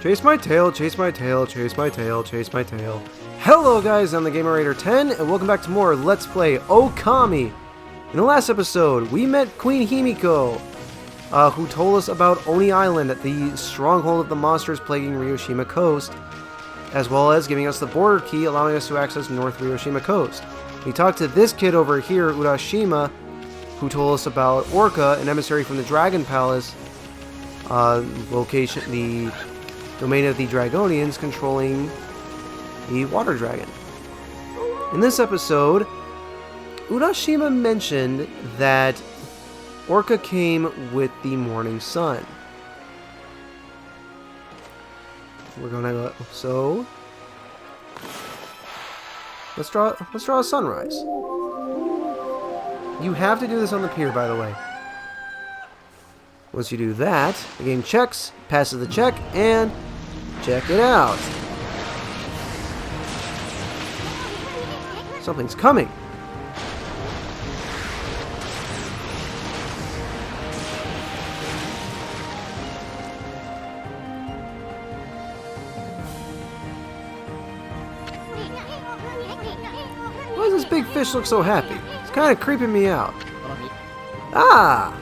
Chase my tail, chase my tail, chase my tail, chase my tail. Hello guys, I'm the Gamer Raider 10, and welcome back to more Let's Play Okami. In the last episode, we met Queen Himiko, who told us about Oni Island, the stronghold of the monsters plaguing Ryoshima Coast, as well as giving us the border key allowing us to access North Ryoshima Coast. We talked to this kid over here, Urashima, who told us about Orca, an emissary from the Dragon Palace, location, the domain of the Dragonians controlling the water dragon. In this episode, Urashima mentioned that Orca came with the morning sun. We're gonna go, so let's draw a sunrise. You have to do this on the pier, by the way. Once you do that, the game checks, passes the check, and check it out. Something's coming. Why does this big fish look so happy? It's kind of creeping me out. Ah!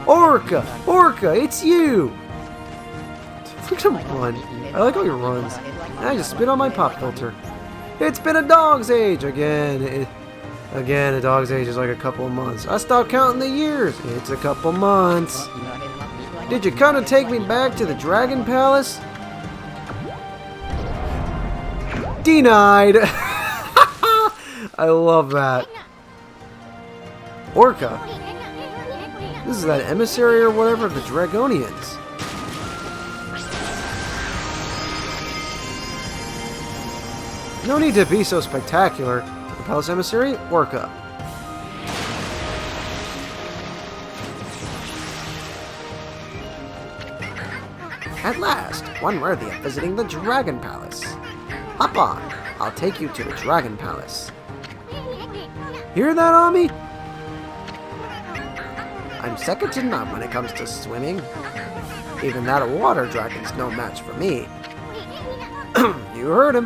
Orca! Orca, it's you! Look at him run. I like how he runs. I just spit on my pop filter. It's been a dog's age again. Again, a dog's age is like a couple of months. I stopped counting the years. It's a couple months. Did you kind of take me back to the Dragon Palace? Denied! I love that. Orca. This is that emissary or whatever of the Dragonians. No need to be so spectacular. The palace emissary, Orca. At last, one worthy of visiting the Dragon Palace. Hop on, I'll take you to the Dragon Palace. Hear that, Ami? I'm second to none when it comes to swimming. Even that water dragon's no match for me. You heard him.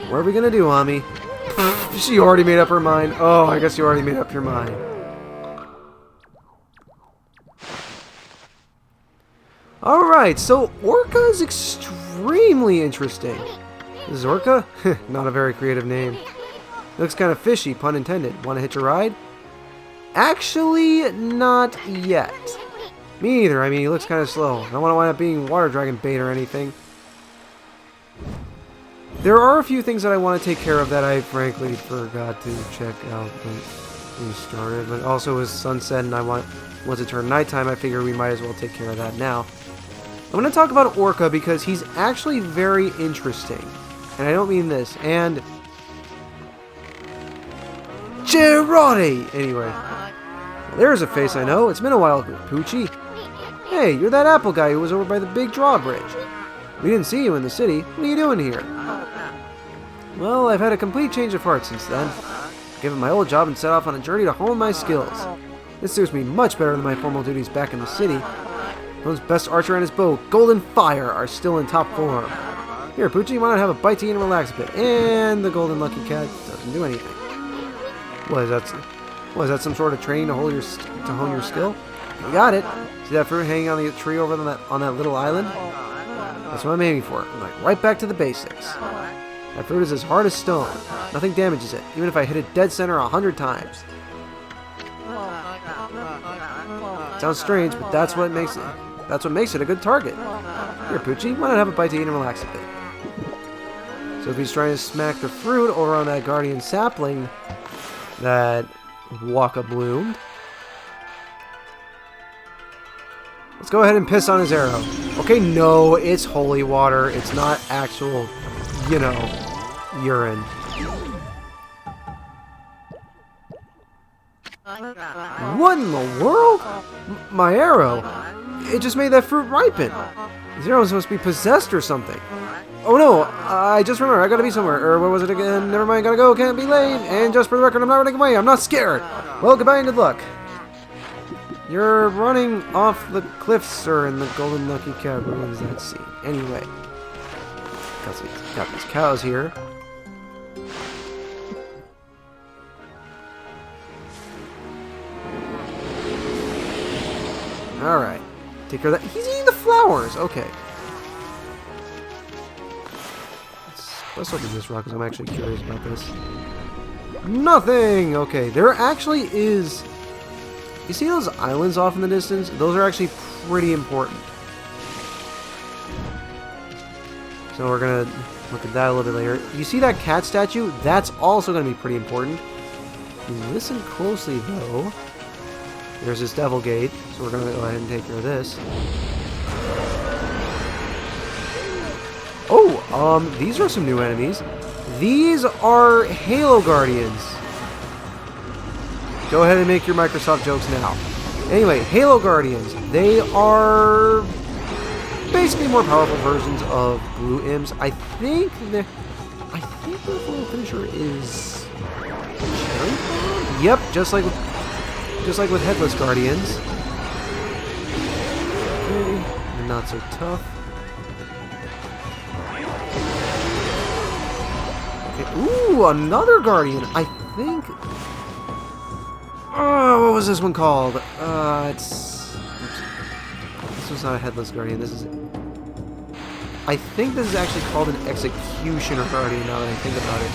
What are we gonna do, Ami? She already made up her mind. Oh, I guess you already made up your mind. Alright, so Orca is extremely interesting. This is Orca? Not a very creative name. Looks kind of fishy, pun intended. Want to hitch a ride? Actually, not yet. Me either. I mean, he looks kind of slow. I don't want to wind up being water dragon bait or anything. There are a few things that I want to take care of that I frankly forgot to check out when we started. But also with sunset and once it turned nighttime, I figure we might as well take care of that now. I'm going to talk about Orca because he's actually very interesting. And I don't mean this. And Girardi! Anyway. There's a face I know. It's been a while, Poochie. Hey, you're that Apple guy who was over by the big drawbridge. We didn't see you in the city. What are you doing here? Well, I've had a complete change of heart since then. I've given my old job and set off on a journey to hone my skills. This suits me much better than my formal duties back in the city. One's best archer and his bow, Golden Fire, are still in top form. Here, Poochie, why not have a bite to eat and relax a bit? And the Golden Lucky Cat doesn't do anything. What is that some sort of training to hone your skill? You got it. See that fruit hanging on the tree over on that little island? That's what I'm aiming for. I'm like right back to the basics. That fruit is as hard as stone. Nothing damages it, even if I hit it dead center 100 times. Sounds strange, but that's what makes it a good target. Here, Poochie, why not have a bite to eat and relax a bit? So if he's trying to smack the fruit over on that guardian sapling that Waka bloomed, let's go ahead and piss on his arrow. Okay, no, it's holy water. It's not actual, urine. What in the world? My arrow. It just made that fruit ripen. His arrow was supposed to be possessed or something. Oh no, I just remembered, I gotta be somewhere. Or what was it again? Never mind, gotta go, can't be late. And just for the record, I'm not running away, I'm not scared. Well, goodbye and good luck. You're running off the cliffs, sir, and the golden lucky cow ruins that scene. Anyway, got these cows here. Alright. Take care of that. He's eating the flowers! Okay. Let's open this rock because I'm actually curious about this. Nothing! Okay, there actually is... You see those islands off in the distance? Those are actually pretty important. So we're gonna look at that a little bit later. You see that cat statue? That's also gonna be pretty important. You listen closely though. There's this devil gate, so we're gonna go ahead and take care of this. Oh, these are some new enemies. These are Halo Guardians. Go ahead and make your Microsoft jokes now. Anyway, Halo Guardians. They are basically more powerful versions of Blue Imps. I think the full finisher is Cherry Bomb? Yep, just like with Headless Guardians. Okay, they're not so tough. Okay. Ooh, another Guardian. I think. Oh, what was this one called? This was not a Headless Guardian. This is. I think this is actually called an Executioner Guardian. Now that I think about it.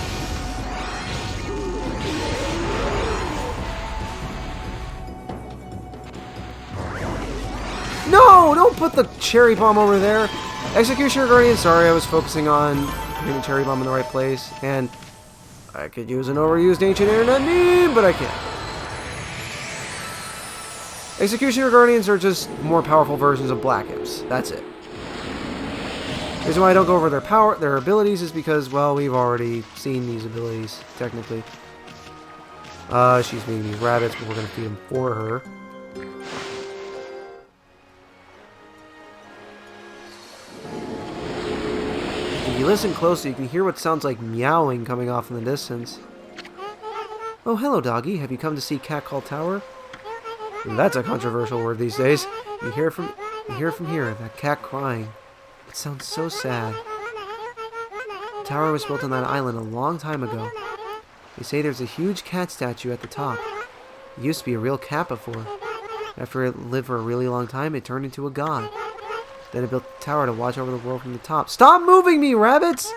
No! Don't put the cherry bomb over there! Executioner Guardian, sorry, I was focusing on putting the cherry bomb in the right place, and I could use an overused ancient internet meme, but I can't. Executioner Guardians are just more powerful versions of Black Imps. That's it. The reason why I don't go over their abilities is because, well, we've already seen these abilities, technically. She's feeding these rabbits, but we're going to feed them for her. If you listen closely, you can hear what sounds like meowing coming off in the distance. Oh, hello, doggy. Have you come to see Catcall Tower? That's a controversial word these days. You hear from here, that cat crying. It sounds so sad. The tower was built on that island a long time ago. They say there's a huge cat statue at the top. It used to be a real cat before. After it lived for a really long time, it turned into a god. Then it built the tower to watch over the world from the top. Stop moving me, rabbits!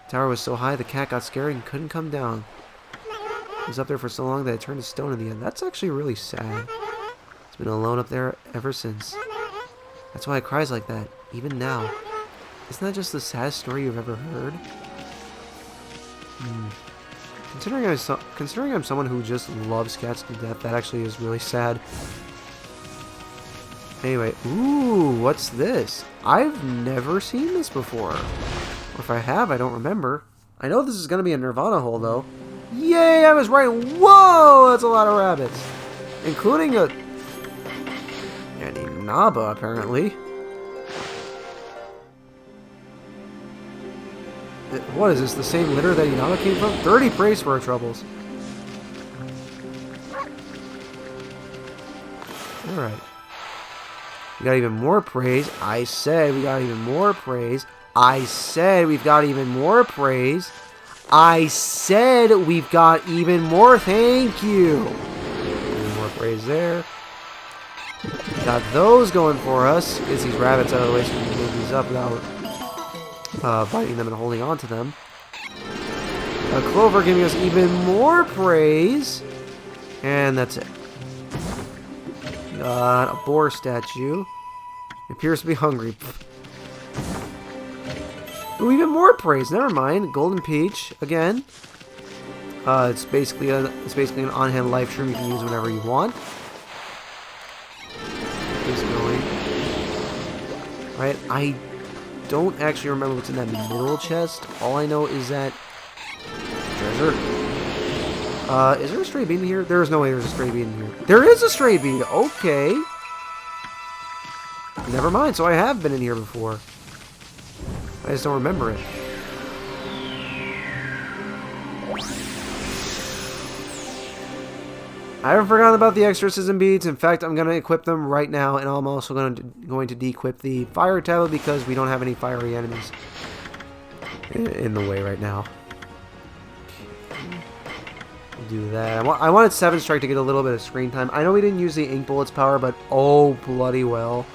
The tower was so high the cat got scared and couldn't come down. It was up there for so long that it turned to stone in the end. That's actually really sad. It's been alone up there ever since. That's why it cries like that, even now. Isn't that just the saddest story you've ever heard? Considering I'm someone who just loves cats to death, that actually is really sad. Anyway, ooh, what's this? I've never seen this before. Or if I have, I don't remember. I know this is going to be a Nirvana hole, though. Yay, I was right. Whoa, that's a lot of rabbits. Including an Inaba, apparently. What is this, the same litter that Inaba came from? 30 praise for our troubles. Alright. We got even more praise. I said we got even more praise. I said we've got even more praise. I said we've got even more. Thank you. Even more praise there. Got those going for us. Get these rabbits out of the way so we can move these up without biting them and holding on to them. A clover giving us even more praise. And that's it. Got a boar statue. It appears to be hungry. Ooh, even more praise. Never mind. Golden Peach again. It's basically an on-hand life stream you can use whenever you want. Get this going. Right. I don't actually remember what's in that middle chest. All I know is that treasure. Is there a stray bean in here? There is no way there's a stray bean in here. There is a stray bean! Okay. Never mind, so I have been in here before. I just don't remember it. I haven't forgotten about the exorcism beads. In fact, I'm going to equip them right now, and I'm also going to de-equip the fire tablet because we don't have any fiery enemies in the way right now. Do that. I wanted 7 Strike to get a little bit of screen time. I know we didn't use the Ink Bullet's power, but oh bloody well.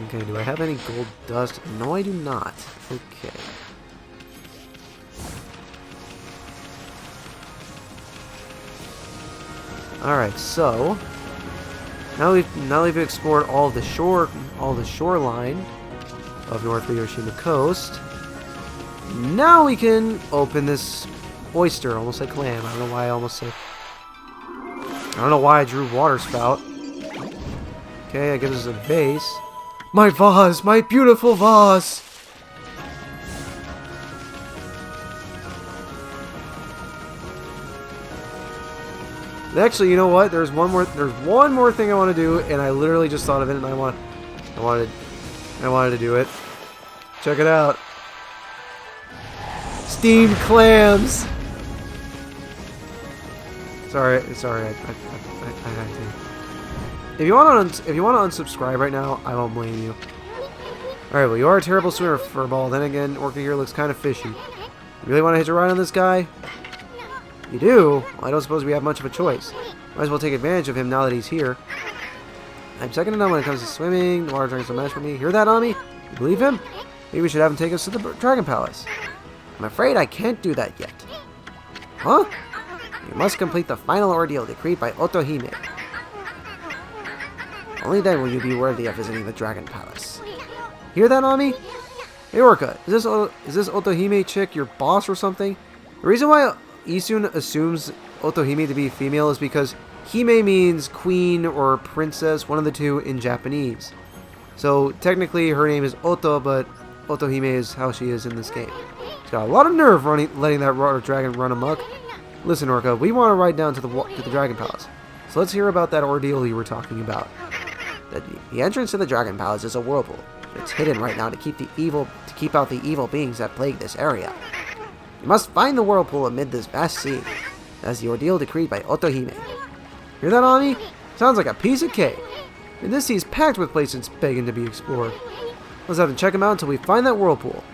Okay, do I have any gold dust? No, I do not. Okay. Alright, so now we've explored all the shoreline of North Ryoshima Coast. Now we can open this oyster, almost like clam. I don't know why I drew water spout. Okay, I give us a vase. My vase, my beautiful vase. Actually, you know what? There's one more thing I want to do, and I literally just thought of it, and I wanted to do it. Check it out. Steamed clams. Sorry, I had to. If you want to unsubscribe right now, I won't blame you. Alright, well, you are a terrible swimmer, Furball. Then again, Orca here looks kind of fishy. You really want to hitch a ride on this guy? You do? Well, I don't suppose we have much of a choice. Might as well take advantage of him now that he's here. I'm second to none when it comes to swimming. The water dragon's a match for me. Hear that, Ami? You believe him? Maybe we should have him take us to the Dragon Palace. I'm afraid I can't do that yet. Huh? You must complete the final ordeal decreed by Otohime. Only then will you be worthy of visiting the Dragon Palace. Hear that, Ami? Hey, Orca, is this Otohime chick your boss or something? The reason why Isun assumes Otohime to be female is because Hime means queen or princess, one of the two in Japanese. So technically her name is Oto, but Otohime is how she is in this game. She's got a lot of nerve letting that water dragon run amok. Listen, Orca, we want to ride down to the Dragon Palace. So let's hear about that ordeal you were talking about. The entrance to the Dragon Palace is a whirlpool. It's hidden right now to keep out the evil beings that plague this area. You must find the whirlpool amid this vast sea. That's the ordeal decreed by Otohime. Hear that, Ami? Sounds like a piece of cake. And this sea's packed with places begging to be explored. Let's have to check them out until we find that whirlpool.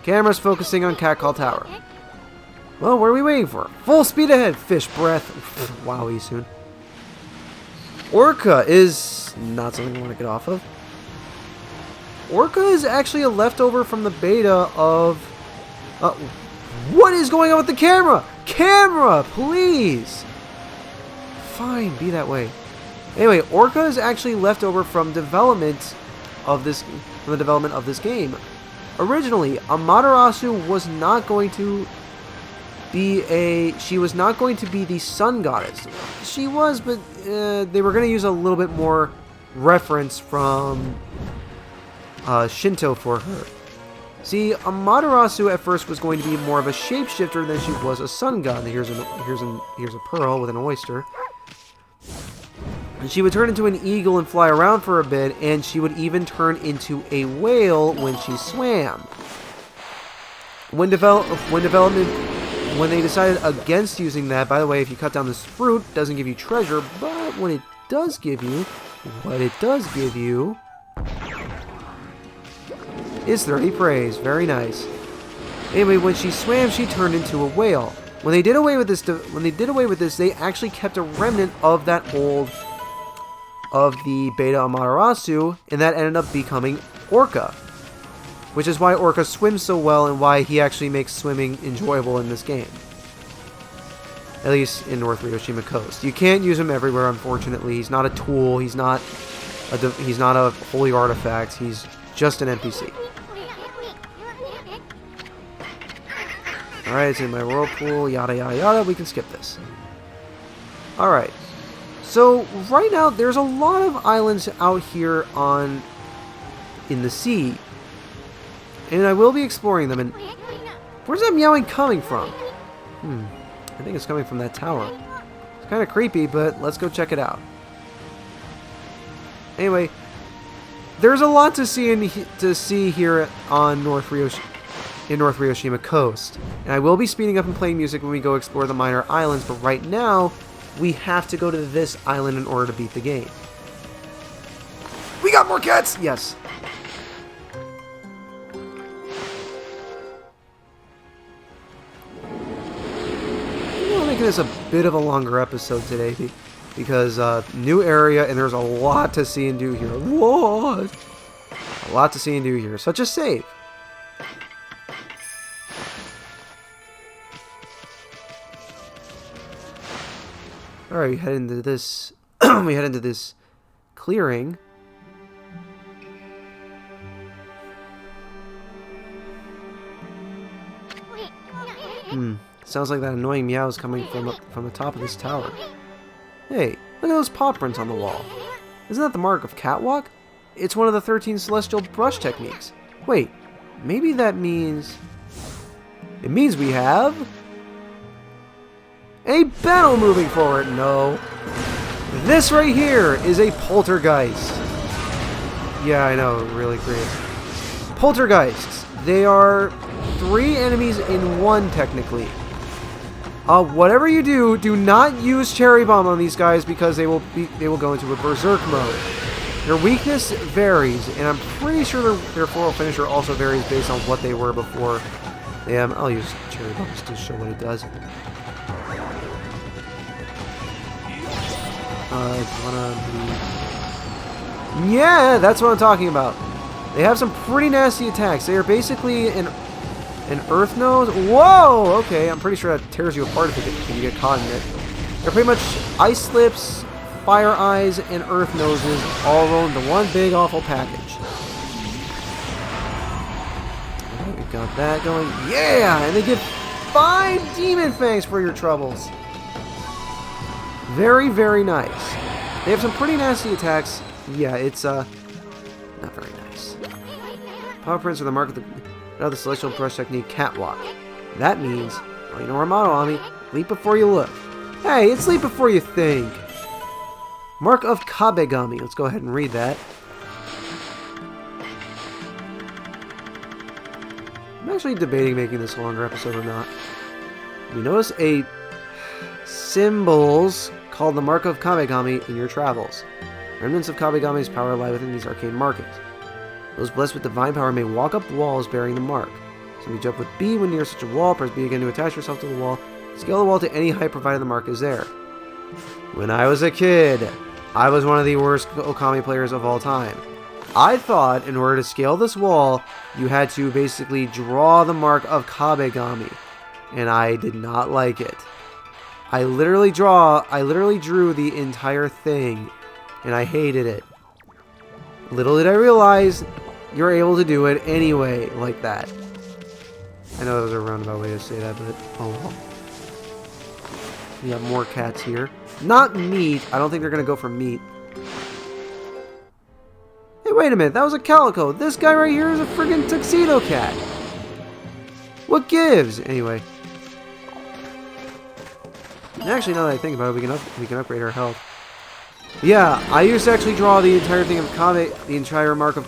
Camera's focusing on Catcall Tower. Well, what are we waiting for? Full speed ahead, fish breath. Wow, Isun. Orca is not something I want to get off of. Orca is actually a leftover from the beta of... what is going on with the camera? Camera, please! Fine, be that way. Anyway, Orca is actually leftover from the development of this game. Originally, Amaterasu was not going to be the sun goddess. She was, but they were going to use a little bit more reference from Shinto for her. See, Amaterasu at first was going to be more of a shapeshifter than she was a sun god. Here's a pearl with an oyster. And she would turn into an eagle and fly around for a bit, and she would even turn into a whale when she swam. When they decided against using that, by the way, if you cut down this fruit, it doesn't give you treasure, but what it does give you is 30 praise. Very nice. Anyway, when she swam, she turned into a whale. When they did away with this, they actually kept a remnant of that of the beta Amaterasu, and that ended up becoming Orca. Which is why Orca swims so well and why he actually makes swimming enjoyable in this game. At least in North Ryoshima Coast. You can't use him everywhere, unfortunately. He's not a tool. He's not a holy artifact. He's just an NPC. Alright, it's in my whirlpool, yada yada yada. We can skip this. Alright. So, right now, there's a lot of islands out here in the sea. And I will be exploring them. And where's that meowing coming from? I think it's coming from that tower. It's kind of creepy, but let's go check it out. Anyway, there's a lot to see here on North Ryoshima. in North Ryoshima Coast. And I will be speeding up and playing music when we go explore the minor islands, but right now, we have to go to this island in order to beat the game. We got more cats! Yes. I'm making this a bit of a longer episode today because new area and there's a lot to see and do here. What? A lot to see and do here. Such a save. Alright, we head into this we head into this clearing. Sounds like that annoying meow is coming from the top of this tower. Hey, look at those paw prints on the wall. Isn't that the mark of catwalk? It's one of the 13 celestial brush techniques. Wait, maybe that means... It means we have... a battle moving forward. No. This right here is a poltergeist. Yeah, I know, really great. Poltergeists. They are 3 enemies in 1, technically. Whatever you do, do not use Cherry Bomb on these guys because they will go into a berserk mode. Their weakness varies, and I'm pretty sure their floral finisher also varies based on what they were before. I'll use Cherry Bomb just to show what it does. Yeah, that's what I'm talking about. They have some pretty nasty attacks. They are basically an earth nose. Whoa! Okay, I'm pretty sure that tears you apart if you get caught in it. They're pretty much ice slips, fire eyes, and earth noses all rolled into one big awful package. Okay, we got that going. Yeah! And they give 5 demon fangs for your troubles. Very, very nice. They have some pretty nasty attacks. Yeah, it's not very nice. Paw prints are the mark of the celestial brush technique catwalk. That means, well, you know our motto, Ami. Leap before you look. Hey, it's leap before you think. Mark of Kabegami. Let's go ahead and read that. I'm actually debating making this a longer episode or not. You notice a symbols called the Mark of Kabegami in your travels. Remnants of Kabegami's power lie within these arcane markings. Those blessed with divine power may walk up walls bearing the mark. So you jump with B when near such a wall, press B again to attach yourself to the wall. Scale the wall to any height provided the mark is there. When I was a kid, I was one of the worst Okami players of all time. I thought in order to scale this wall, you had to basically draw the mark of Kabegami. And I did not like it. I literally drew the entire thing, and I hated it. Little did I realize, you're able to do it anyway, like that. I know that was a roundabout way to say that, but oh well. We have more cats here. Not meat. I don't think they're going to go for meat. Hey, wait a minute. That was a calico. This guy right here is a friggin' tuxedo cat. What gives? Anyway. Actually, now that I think about it, we can upgrade our health. Yeah, I used to actually draw the entire thing of the entire mark of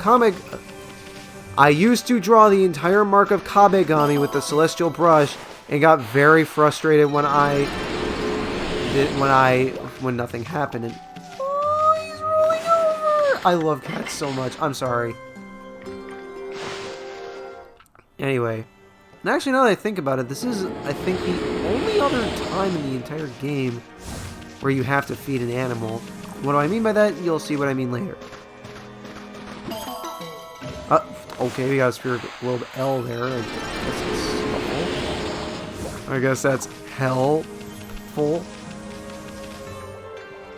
I used to draw the entire mark of Kabegami with the celestial brush, and got very frustrated when nothing happened. And oh, he's rolling over! I love cats so much. I'm sorry. Anyway. And actually, now that I think about it, this is, I think, the only other time in the entire game where you have to feed an animal. What do I mean by that? You'll see what I mean later. Okay, we got a spirit globe L there. I guess that's helpful.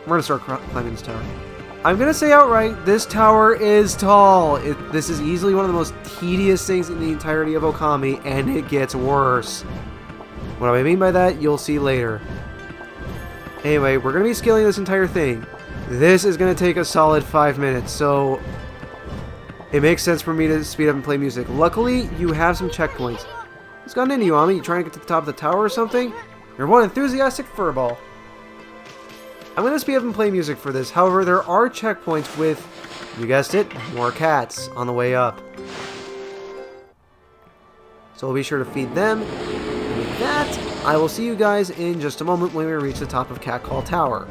We're gonna start climbing this tower. I'm gonna say outright, this tower is tall. This is easily one of the most tedious things in the entirety of Okami, and it gets worse. What do I mean by that? You'll see later. Anyway, we're gonna be scaling this entire thing. This is gonna take a solid 5 minutes, so it makes sense for me to speed up and play music. Luckily, you have some checkpoints. What's gotten into you, Ami? You trying to get to the top of the tower or something? You're one enthusiastic furball. I'm going to speed up and play music for this. However, there are checkpoints with, you guessed it, more cats on the way up. So we'll be sure to feed them. And with that, I will see you guys in just a moment when we reach the top of Cat Call Tower.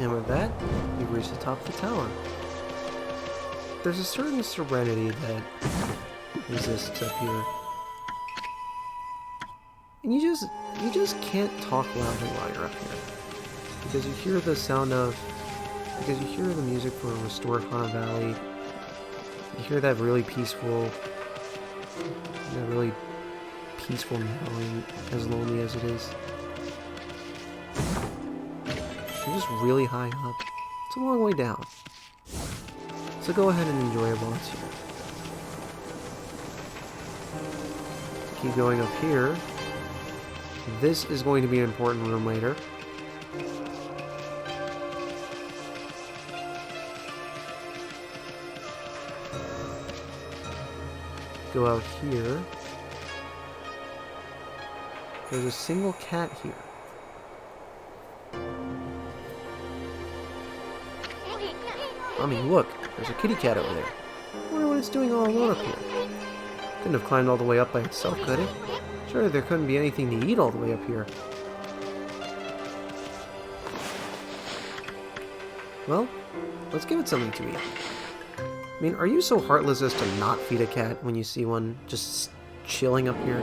And with that, we've reached the top of the tower. There's a certain serenity that exists up here. And you just can't talk loudly while you're up here. Because you hear the music from Restored Hana Valley. You hear that really peaceful meowing, as lonely as it is. You're just really high up. It's a long way down. So go ahead and enjoy it while it's here. Keep going up here. This is going to be an important room later. Go out here. There's a single cat here. I mean, look, there's a kitty cat over there. I wonder what it's doing all alone up here. Couldn't have climbed all the way up by itself, could it? Surely there couldn't be anything to eat all the way up here. Well, let's give it something to eat. I mean, are you so heartless as to not feed a cat when you see one just chilling up here?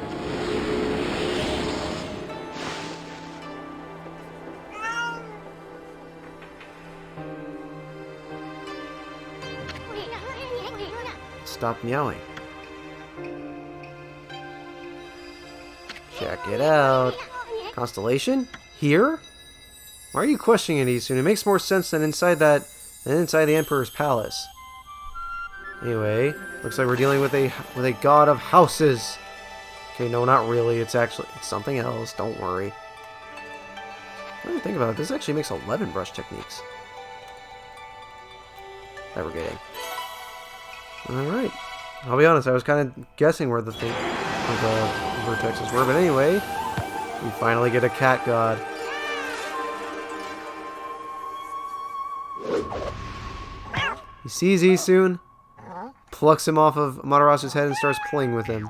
Stop meowing. Check it out. Constellation? Here? Why are you questioning it, Isun? It makes more sense than inside the Emperor's palace. Anyway, looks like we're dealing with a god of houses. Okay, no, not really. It's something else. Don't worry. What do you think about it? This actually makes 11 brush techniques that we're getting. Alright. I'll be honest, I was kind of guessing where the vertexes were, but anyway, we finally get a cat god. He sees Isun, plucks him off of Amaterasu's head and starts playing with him.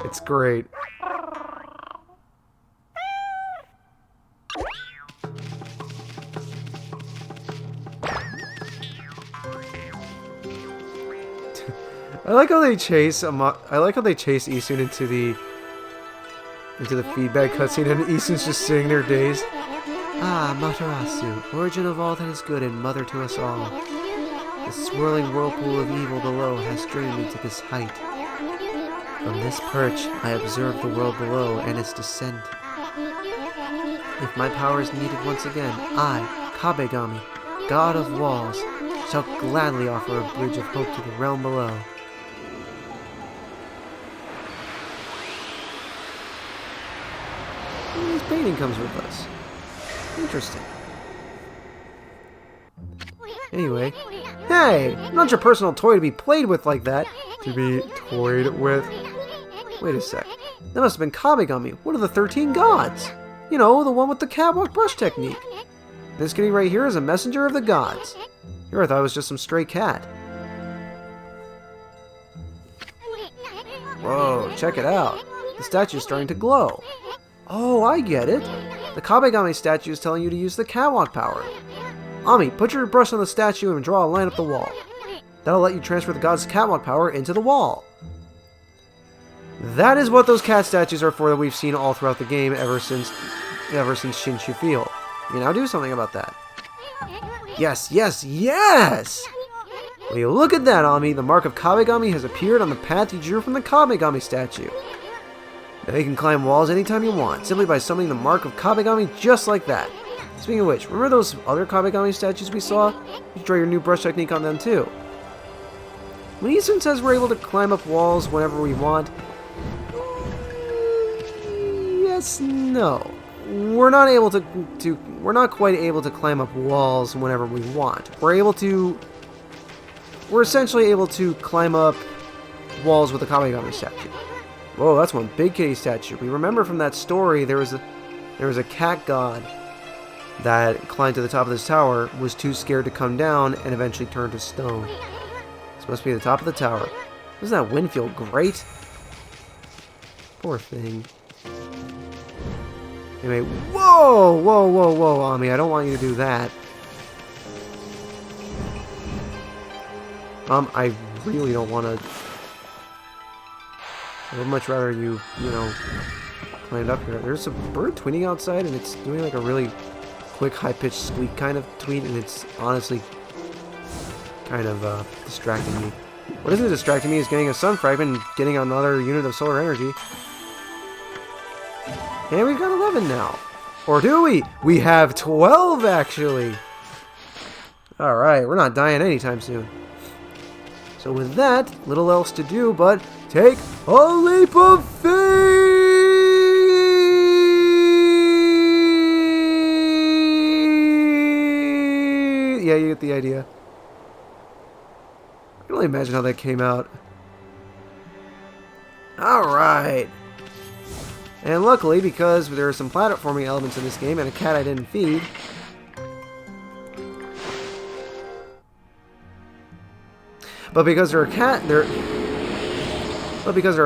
It's great. I like how they chase Isun into the feedback cutscene, and Isun's just sitting there dazed. Ah, Amaterasu, origin of all that is good and mother to us all. The swirling whirlpool of evil below has driven me to this height. From this perch, I observe the world below and its descent. If my power is needed once again, I, Kabegami, god of walls, shall gladly offer a bridge of hope to the realm below. This painting comes with us. Interesting. Anyway, hey! Not your personal toy to be played with like that. To be toyed with. Wait a sec. That must have been Kabegami, one of the 13 gods. You know, the one with the catwalk brush technique. This kitty right here is a messenger of the gods. Here I thought it was just some stray cat. Whoa, check it out. The statue is starting to glow. Oh, I get it. The Kabegami statue is telling you to use the catwalk power. Ami, put your brush on the statue and draw a line up the wall. That'll let you transfer the god's catwalk power into the wall. That is what those cat statues are for that we've seen all throughout the game ever since Shinshu Field. You now do something about that. Yes, yes, yes! Will you look at that, Ami? The mark of Kabegami has appeared on the path you drew from the Kabegami statue. Now you can climb walls anytime you want, simply by summoning the mark of Kabegami just like that. Speaking of which, remember those other Kabegami statues we saw? You can try your new brush technique on them too. When Eastern says we're able to climb up walls whenever we want, yes, no. We're not able we're not quite able to climb up walls whenever we want. We're essentially able to climb up walls with the Kabegami statue. Whoa, that's one big kitty statue. We remember from that story there was a cat god that climbed to the top of this tower, was too scared to come down, and eventually turned to stone. This must be the top of the tower. Doesn't that wind feel great? Poor thing. Anyway, whoa, whoa, whoa, whoa, Ami, I don't want you to do that. I really don't want to. I would much rather you know, climbed up here. There's a bird tweeting outside, and it's doing like a really quick, high-pitched squeak kind of tweet, and it's honestly kind of distracting me. What isn't distracting me is getting a sun fragment and getting another unit of solar energy. And we've got 11 now. Or do we? We have 12, actually. Alright, we're not dying anytime soon. So with that, little else to do but take a leap of faith! Yeah, you get the idea. I can only imagine how that came out. Alright. And luckily, because there are some platforming elements in this game and a cat I didn't feed, but because there are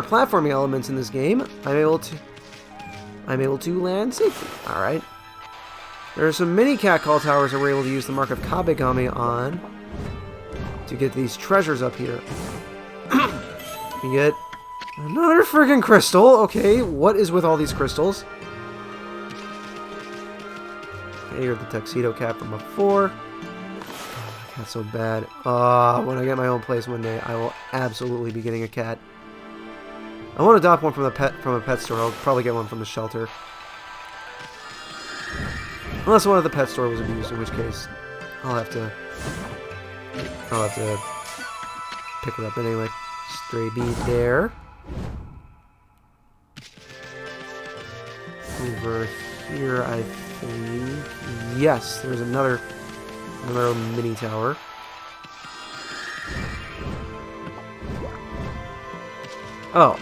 platforming elements in this game, I'm able to land safely. All right. There are some mini cat call towers that we're able to use the mark of Kabegami on to get these treasures up here. We get another friggin' crystal. Okay, what is with all these crystals? Okay, you're the tuxedo cat from before. That's so bad. When I get my own place one day, I will absolutely be getting a cat. I want to adopt one from a pet store. I'll probably get one from the shelter. Unless one of the pet store was abused, in which case I'll have to pick her up anyway. Stray bead there. Over here, I think. Yes, there's another mini tower. Oh,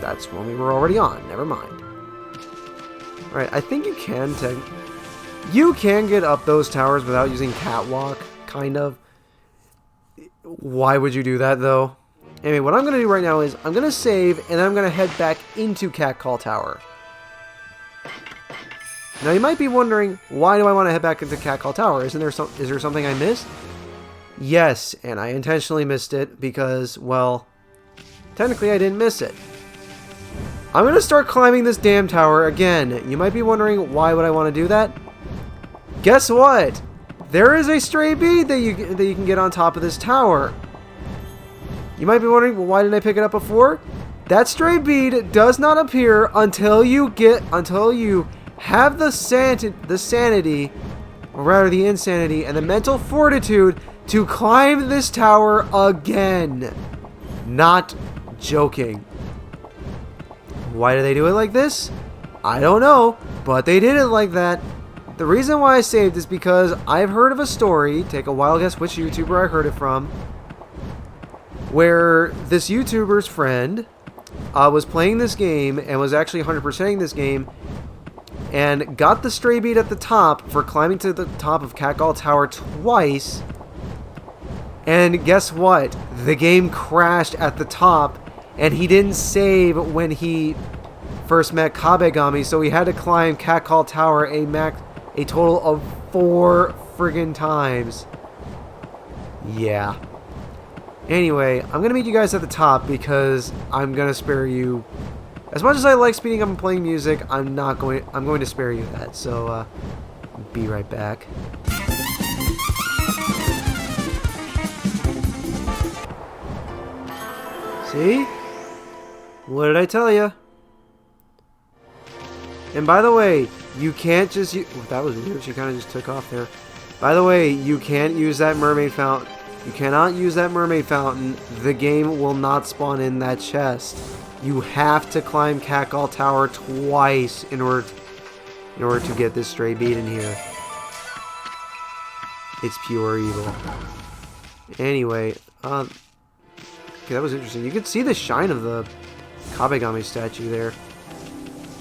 that's one we were already on. Never mind. Alright, I think you can get up those towers without using catwalk, kind of. Why would you do that, though? Anyway, what I'm going to do right now is I'm going to save, and I'm going to head back into Cat Call Tower. Now, you might be wondering, why do I want to head back into Cat Call Tower? Is there something I missed? Yes, and I intentionally missed it because, well, technically I didn't miss it. I'm going to start climbing this damn tower again. You might be wondering, why would I want to do that? Guess what? There is a stray bead that you can get on top of this tower. You might be wondering, well, why didn't I pick it up before? That stray bead does not appear until you have the sanity, or rather the insanity, and the mental fortitude to climb this tower again. Not joking. Why do they do it like this? I don't know, but they did it like that. The reason why I saved is because I've heard of a story, take a wild guess which YouTuber I heard it from, where this YouTuber's friend was playing this game and was actually 100%ing this game and got the stray bead at the top for climbing to the top of Catcall Tower twice, and guess what? The game crashed at the top and he didn't save when he first met Kabegami, so he had to climb Catcall Tower a total of 4 friggin' times. Yeah. Anyway, I'm going to meet you guys at the top because I'm going to spare you. As much as I like speeding up and playing music, I'm going to spare you that. So, be right back. See? What did I tell you? And by the way, you can't just use... Oh, that was weird. She kind of just took off there. By the way, you can't use that mermaid fountain. You cannot use that mermaid fountain. The game will not spawn in that chest. You have to climb Catcall Tower twice in order to get this stray bead in here. It's pure evil. Anyway, okay, that was interesting. You could see the shine of the Kabegami statue there.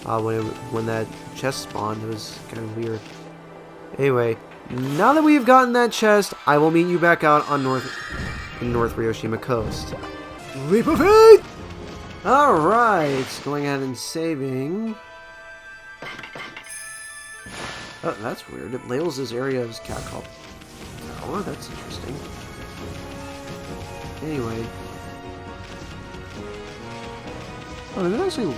When that chest spawned, it was kind of weird. Anyway, now that we've gotten that chest, I will meet you back out on North Ryoshima Coast. Leap of faith! Alright, going ahead and saving. Oh, that's weird. It labels this area as Catcall Tower. That's interesting. Anyway. Oh, did it actually...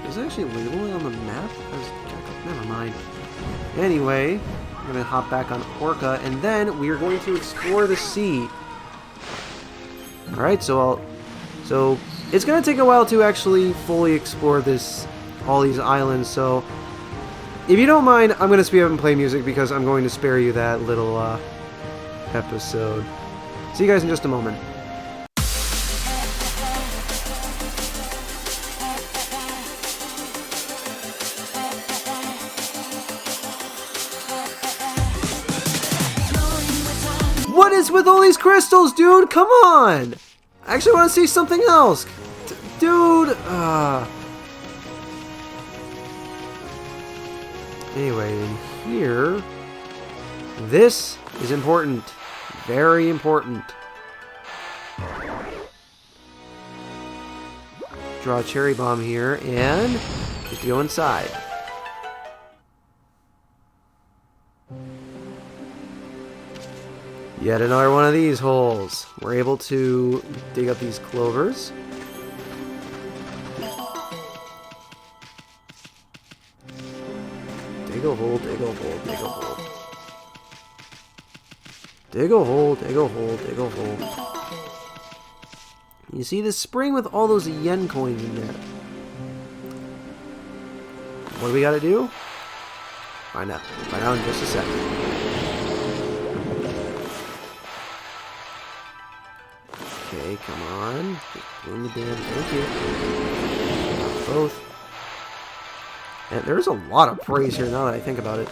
Is it actually labeling on the map as Catcall? Never mind. Anyway, I'm going to hop back on Orca, and then we are going to explore the sea. Alright, so it's going to take a while to actually fully explore all these islands, so if you don't mind, I'm going to speed up and play music because I'm going to spare you that little episode. See you guys in just a moment. What is with all these crystals, dude? Come on! I actually want to see something else. Dude! Anyway, in here... This is important. Very important. Draw a cherry bomb here, and just go inside. Yet another one of these holes. We're able to dig up these clovers. Dig a hole, dig a hole, dig a hole. Dig a hole, dig a hole, dig a hole. You see this spring with all those yen coins in there. What do we gotta do? Find out. Find out in just a second. Okay, come on. Doing the damn thank you. Both. And there's a lot of praise here now that I think about it.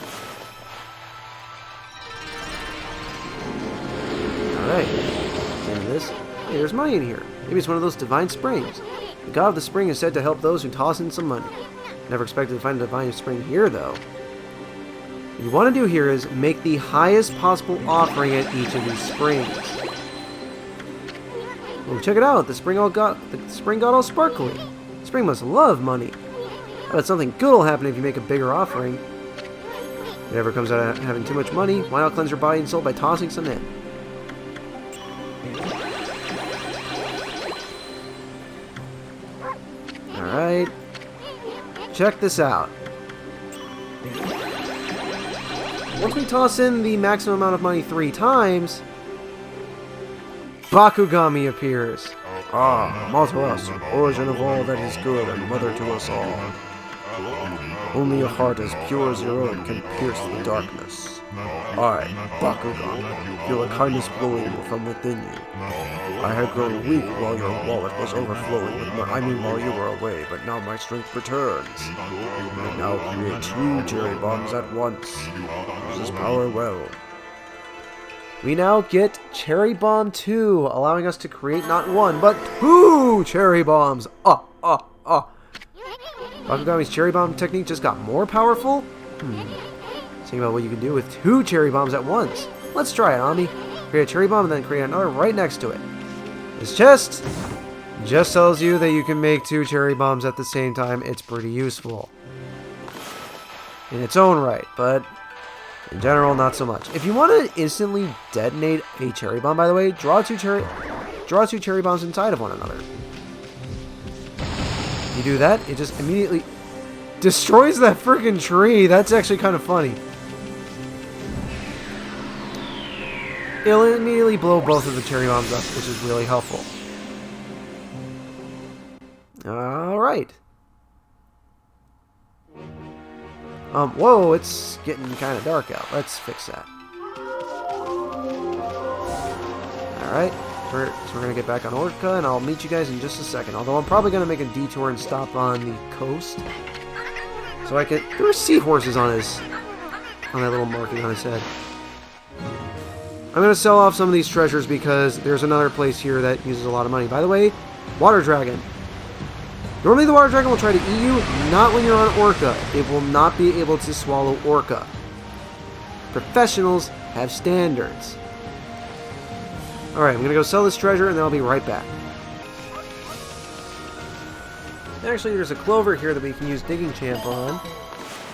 Alright. And this. Hey, there's money in here. Maybe it's one of those divine springs. The god of the spring is said to help those who toss in some money. Never expected to find a divine spring here, though. What you want to do here is make the highest possible offering at each of these springs. Oh, check it out! The spring got all sparkly. The spring must love money. I bet something good will happen if you make a bigger offering. If it ever comes out of having too much money, why not cleanse your body and soul by tossing some in? Alright. Check this out. Once we toss in the maximum amount of money 3 times, Bakugami appears. Ah, Matarasu, origin of all that is good and mother to us all. Only a heart as pure as your own can pierce the darkness. I, Bakugami, feel a kindness flowing from within you. I had grown weak while your wallet was overflowing with money. While you were away, but now my strength returns. I now create 2 cherry bombs at once. Use this power well. We now get Cherry Bomb 2, allowing us to create not 1, but 2 Cherry Bombs. Bakugami's Cherry Bomb technique just got more powerful? Think about what you can do with 2 Cherry Bombs at once. Let's try it, Ami. Create a Cherry Bomb and then create another right next to it. This chest just tells you that you can make 2 Cherry Bombs at the same time. It's pretty useful in its own right, but In general, not so much. If you want to instantly detonate a cherry bomb, by the way, draw two cherry bombs inside of one another. You do that, it just immediately destroys that freaking tree. That's actually kind of funny. It'll immediately blow both of the cherry bombs up, which is really helpful. Alright. Whoa, it's getting kind of dark out. Let's fix that. Alright, so we're going to get back on Orca, and I'll meet you guys in just a second. Although I'm probably going to make a detour and stop on the coast. So I could... There were seahorses on that little marking on his head. I'm going to sell off some of these treasures because there's another place here that uses a lot of money. By the way, water dragon. Normally the water dragon will try to eat you, not when you're on Orca. It will not be able to swallow Orca. Professionals have standards. Alright, I'm going to go sell this treasure and then I'll be right back. Actually, there's a clover here that we can use Digging Champ on.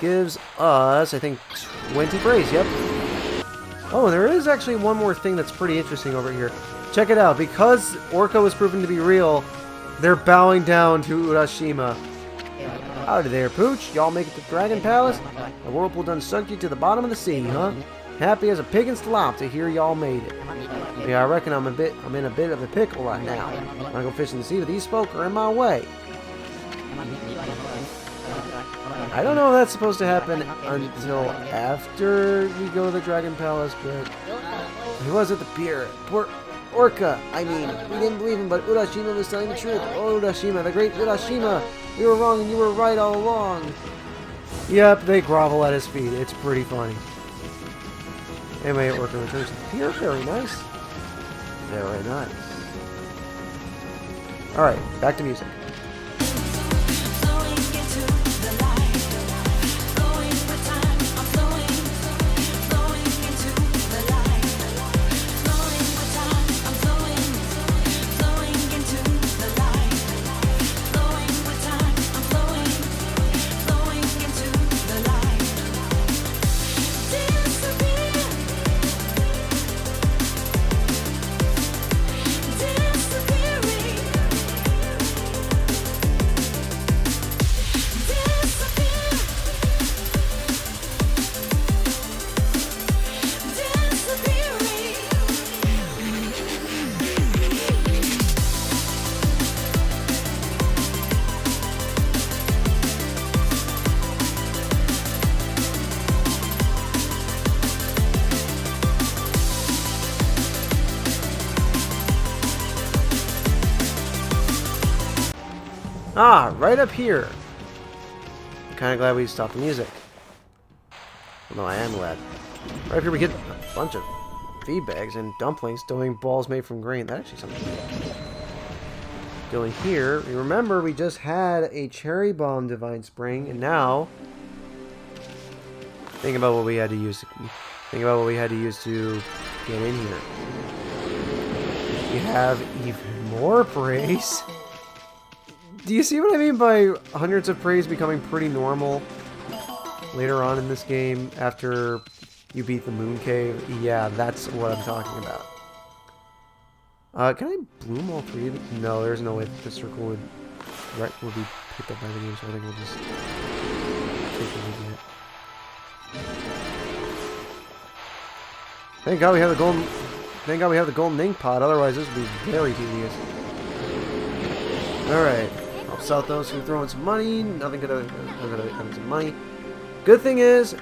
Gives us, I think, 20 praise, yep. Oh, there is actually one more thing that's pretty interesting over here. Check it out. Because Orca was proven to be real, they're bowing down to Urashima. Howdy there, Pooch. Y'all make it to Dragon Palace? The whirlpool done sunk you to the bottom of the sea, huh? Happy as a pig in slop to hear y'all made it. Yeah, I reckon I'm in a bit of a pickle right now. Wanna go fish in the sea, but these folk are in my way. I don't know if that's supposed to happen until after we go to the Dragon Palace, but he was at the pier. Poor Orca, I mean, we didn't believe him, but Urashima was telling the truth. Oh, Urashima, the great Urashima. We were wrong and you were right all along. Yep, they grovel at his feet. It's pretty funny. Anyway, Orca returns to the pier. Very nice. Very nice. Alright, back to music. Ah, right up here. I'm kind of glad we stopped the music. Well, no, I am glad. Right up here we get a bunch of feed bags and dumplings doing balls made from grain. That actually sounds good. Going here, remember we just had a cherry bomb divine spring, and now think about what we had to use. Think about what we had to use to get in here. We have even more praise. Do you see what I mean by hundreds of praise becoming pretty normal later on in this game after you beat the Moon Cave? Yeah, that's what I'm talking about. Can I bloom all three of them? No, there's no way that the circle would be picked up by the game, so I think we'll just take a look at it. Thank God we have the golden. Thank God we have the golden ink pot. Otherwise, this would be very tedious. All right. South those who throw in some money. Nothing could have some money. Good thing is,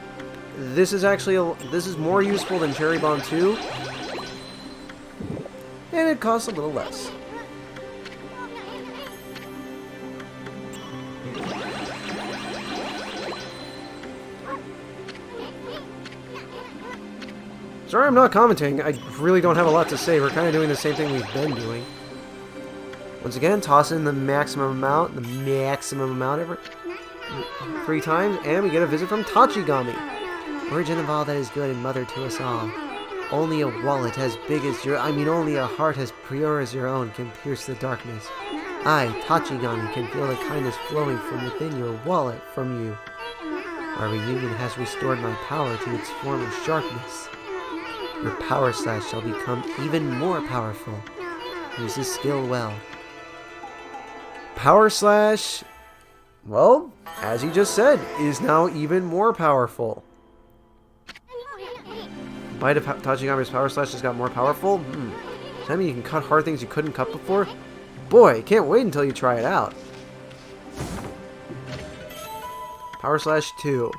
this is actually this is more useful than Cherry Bomb 2, and it costs a little less. Sorry, I'm not commenting. I really don't have a lot to say. We're kind of doing the same thing we've been doing. Once again, toss in the maximum amount every 3 times, and we get a visit from Tachigami. Origin of all that is good and mother to us all. Only a wallet as big as only a heart as pure as your own can pierce the darkness. I, Tachigami, can feel the kindness flowing from within your wallet from you. Our reunion has restored my power to its former sharpness. Your power slash shall become even more powerful. Use this skill well. Power slash, well, as he just said, is now even more powerful. Bite of Tachigami's power slash just got more powerful? Does that mean you can cut hard things you couldn't cut before? Boy, can't wait until you try it out. Power slash 2.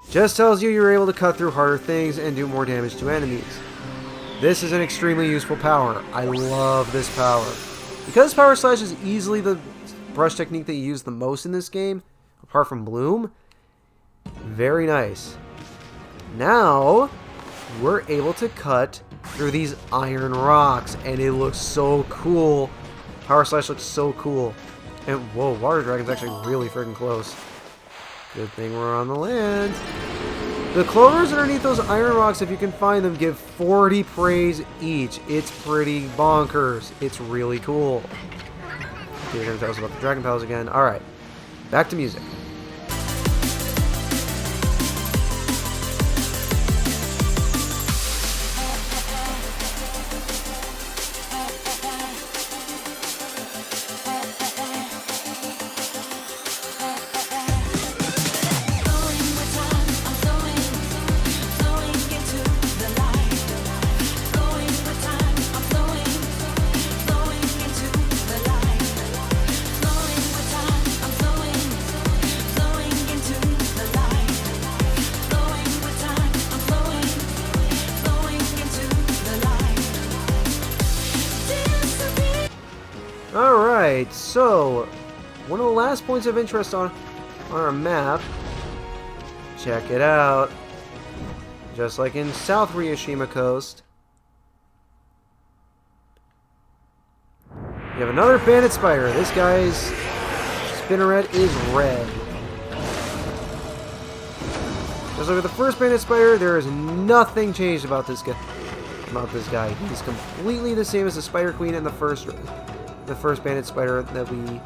Just tells you you're able to cut through harder things and do more damage to enemies. This is an extremely useful power. I love this power. Because power slash is easily the brush technique that you use the most in this game, apart from Bloom, very nice. Now, we're able to cut through these iron rocks, and it looks so cool. Power slash looks so cool. And whoa, water dragon's actually really freaking close. Good thing we're on the land. The clovers underneath those iron rocks, if you can find them, give 40 praise each. It's pretty bonkers. It's really cool. Okay, you're going to tell us about the dragon palace again. Alright, back to music. Alright, so one of the last points of interest on our map, check it out, just like in South Ryoshima Coast, you have another bandit spider. This guy's spinneret is red. Just like with the first bandit spider, there is nothing changed about this guy. He's completely the same as the Spider Queen and the first bandit spider that we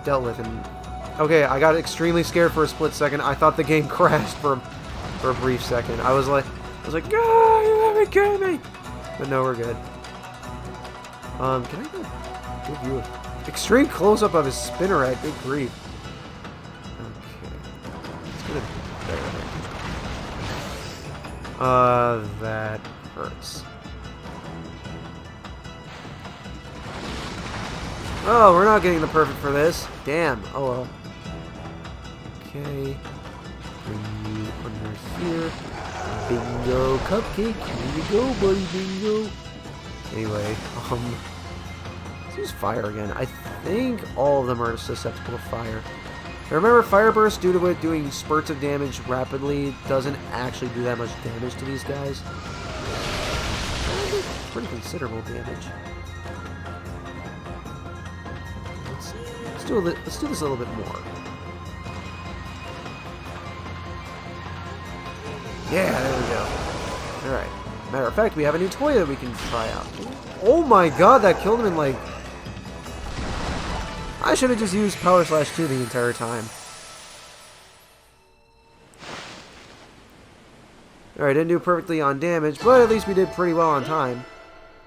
dealt with. And okay, I got extremely scared for a split second. I thought the game crashed for a brief second. I was like, "Ah, you haven't killed me!" But no, we're good. Can I give you an extreme close-up of his spinneret? Good grief. Okay, let's get a better. That hurts. Oh, we're not getting the perfect for this. Damn. Oh well. Okay. Bring you under here. Bingo cupcake. Here you go, buddy. Bingo. Anyway, let's use fire again. I think all of them are susceptible to fire. Now remember, fire burst, due to it doing spurts of damage rapidly, doesn't actually do that much damage to these guys. Pretty considerable damage. Let's do this a little bit more. Yeah, there we go. Alright. Matter of fact, we have a new toy that we can try out. Oh my god, that killed him in like... I should have just used Power Slash 2 the entire time. Alright, didn't do perfectly on damage, but at least we did pretty well on time.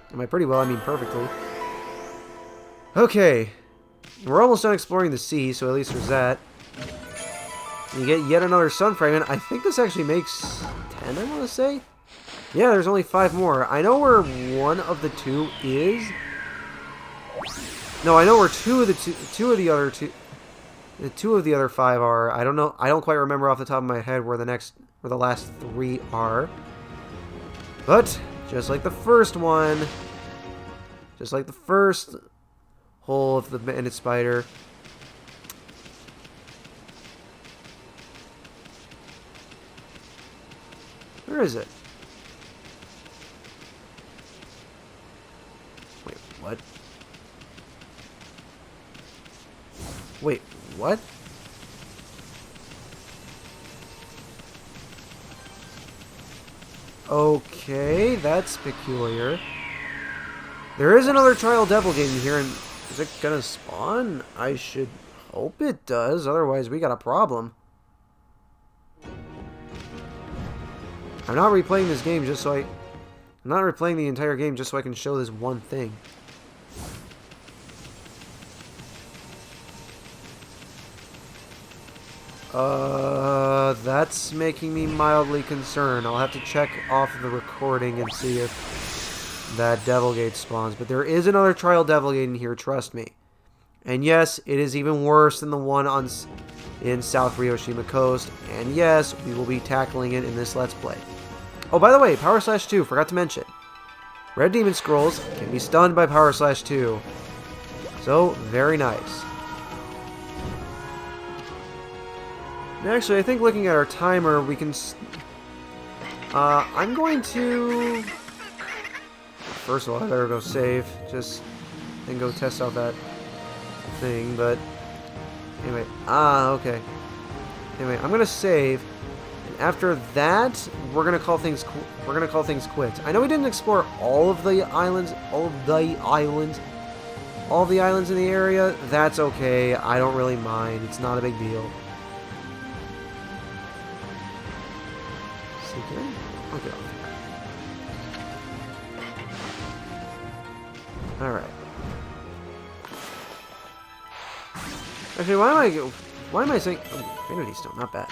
And by pretty well, I mean perfectly. Okay. We're almost done exploring the sea, so at least there's that. You get yet another sun fragment. I think this actually makes 10, I want to say. Yeah, there's only 5 more. I know where one of the 2 is. No, I know where two of the other 5 are. I don't know. I don't quite remember off the top of my head where the last 3 are. But just like the first one, just like the first hole of the bandit spider, where is it? Wait, what? Wait, what? Okay, that's peculiar. There is another Trial Devil game here, and is it gonna spawn? I should hope it does, otherwise we got a problem. I'm not replaying this game just so I'm not replaying the entire game just so I can show this one thing. That's making me mildly concerned. I'll have to check off the recording and see if that Devil Gate spawns. But there is another Trial Devil Gate in here, trust me. And yes, it is even worse than the one in South Ryoshima Coast. And yes, we will be tackling it in this Let's Play. Oh, by the way, Power Slash 2, forgot to mention. Red Demon Scrolls can be stunned by Power Slash 2. So, very nice. Actually, I think looking at our timer, we can... I'm going to... First of all, I better go save. Just... then go test out that thing, but... Anyway, okay. Anyway, I'm gonna save, and after that, we're gonna call things quits. I know we didn't explore all of the islands, all of the islands in the area. That's okay. I don't really mind. It's not a big deal. I'll get off. Alright. Actually, why am I saying... Oh, Vanity Stone, not bad.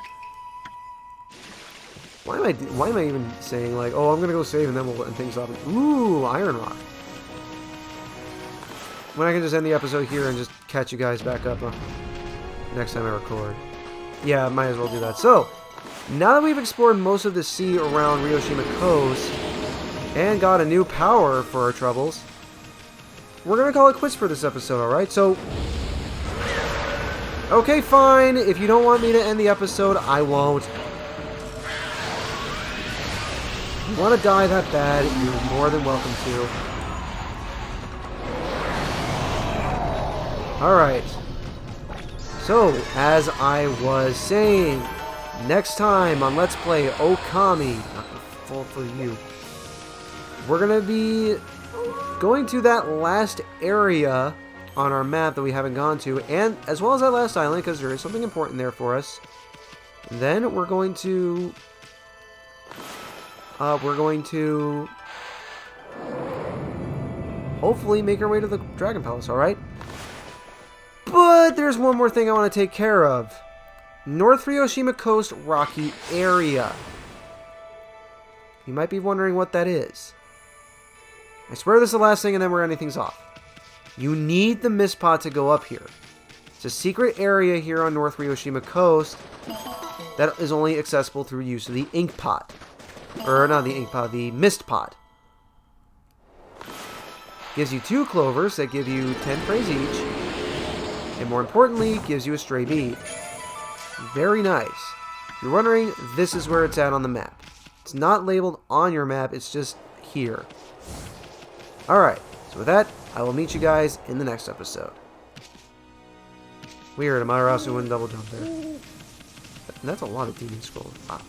Why am I even saying, like, oh, I'm gonna go save and then we'll end things up. Ooh, Iron Rock. When I can just end the episode here and just catch you guys back up next time I record. Yeah, might as well do that. So, now that we've explored most of the sea around Ryoshima Coast and got a new power for our troubles, we're going to call it quits for this episode, alright? So, okay, fine. If you don't want me to end the episode, I won't. If you want to die that bad, you're more than welcome to. Alright. So, as I was saying... Next time on Let's Play Okami, not full for you, we're going to be going to that last area on our map that we haven't gone to, and as well as that last island, because there is something important there for us. And then we're going to hopefully make our way to the Dragon Palace, alright? But there's one more thing I want to take care of. North Ryoshima Coast rocky area. You might be wondering what that is. I swear this is the last thing and then we're ending things off. You need the mist pot to go up here. It's a secret area here on North Ryoshima Coast that is only accessible through use of the ink pot. Or not the ink pot, the mist pot. Gives you 2 clovers that give you 10 praise each. And more importantly, gives you a stray bead. Very nice. If you're wondering, this is where it's at on the map. It's not labeled on your map, it's just here. Alright, so with that, I will meet you guys in the next episode. Weird, Amaterasu wouldn't double jump there. That's a lot of demon scrolls. Wow.